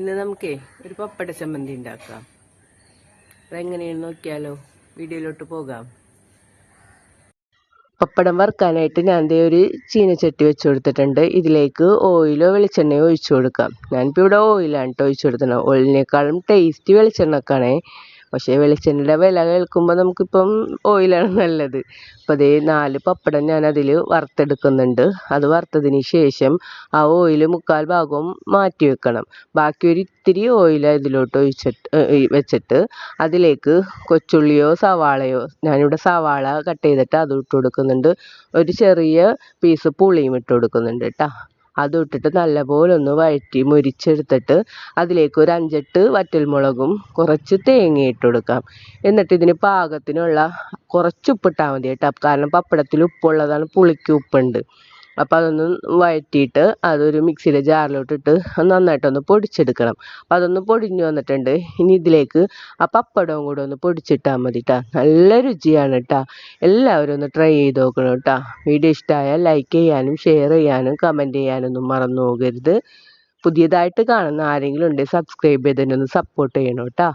ഇന്ന് നമുക്കേ ഒരു പപ്പട ചമ്മന്തി ഉണ്ടാക്കാം. അതെങ്ങനെയാണെന്ന് നോക്കിയാലോ? വീഡിയോയിലോട്ട് പോകാം. പപ്പടം വറുക്കാനായിട്ട് ഞാൻ ദേ ഒരു ചീനച്ചട്ടി വെച്ച് കൊടുത്തിട്ടുണ്ട്. ഇതിലേക്ക് ഓയിലോ വെളിച്ചെണ്ണയോ ഒഴിച്ചു കൊടുക്കാം. ഞാനിപ്പോൾ ഇവിടെ ഓയിലാണ് കേട്ടോ ഒഴിച്ചു കൊടുക്കുന്നത്. ഓയിലിനേക്കാളും ടേസ്റ്റ് വെളിച്ചെണ്ണക്കാണേ. പക്ഷേ വെളിച്ചെണ്ണയുടെ വില കേൾക്കുമ്പോൾ നമുക്കിപ്പം ഓയിലാണ് നല്ലത്. അപ്പോൾ അതേ 4 പപ്പടം ഞാൻ അതിൽ വറുത്തെടുക്കുന്നുണ്ട്. അത് വറുത്തതിന് ശേഷം ആ ഓയിൽ 3/4 ഭാഗവും മാറ്റി വെക്കണം. ബാക്കി ഒരു ഇത്തിരി ഓയിൽ ഇതിലോട്ട് വെച്ചിട്ട് അതിലേക്ക് കൊച്ചുള്ളിയോ സവാളയോ, ഞാനിവിടെ സവാള കട്ട് ചെയ്തിട്ട് അത് ഇട്ട് കൊടുക്കുന്നുണ്ട്. ഒരു ചെറിയ പീസ് പുളിയും ഇട്ട് കൊടുക്കുന്നുണ്ട് കേട്ടോ. അതും ഇട്ടിട്ട് നല്ലപോലെ ഒന്ന് വഴറ്റി മുരിച്ചെടുത്തിട്ട് അതിലേക്ക് ഒരു 5-8 വറ്റൽമുളകും കുറച്ച് തേങ്ങ ഇട്ട് കൊടുക്കാം. എന്നിട്ട് ഇതിന് പാകത്തിനുള്ള കുറച്ച് ഉപ്പിട്ടാൽ മതി കേട്ടോ. കാരണം പപ്പടത്തിൽ ഉപ്പുള്ളതാണ്, പുളിക്ക് ഉപ്പുണ്ട്. അപ്പോൾ അതൊന്ന് വഴറ്റിയിട്ട് അതൊരു മിക്സിയുടെ ജാറിലോട്ടിട്ട് നന്നായിട്ടൊന്ന് പൊടിച്ചെടുക്കണം. അപ്പോൾ അതൊന്ന് പൊടിഞ്ഞു വന്നിട്ടുണ്ട്. ഇനി ഇതിലേക്ക് ആ പപ്പടവും കൂടെ ഒന്ന് പൊടിച്ചിട്ടാൽ മതി കേട്ടോ. നല്ല രുചിയാണ് കേട്ടോ. എല്ലാവരും ഒന്ന് ട്രൈ ചെയ്ത് നോക്കണം കേട്ടോ. വീഡിയോ ഇഷ്ടമായാൽ ലൈക്ക് ചെയ്യാനും ഷെയർ ചെയ്യാനും കമൻറ്റ് ചെയ്യാനൊന്നും മറന്നു പോകരുത്. പുതിയതായിട്ട് കാണുന്ന ആരെങ്കിലും ഉണ്ടെങ്കിൽ സബ്സ്ക്രൈബ് ചെയ്തതിനൊന്ന് സപ്പോർട്ട് ചെയ്യണം കേട്ടോ.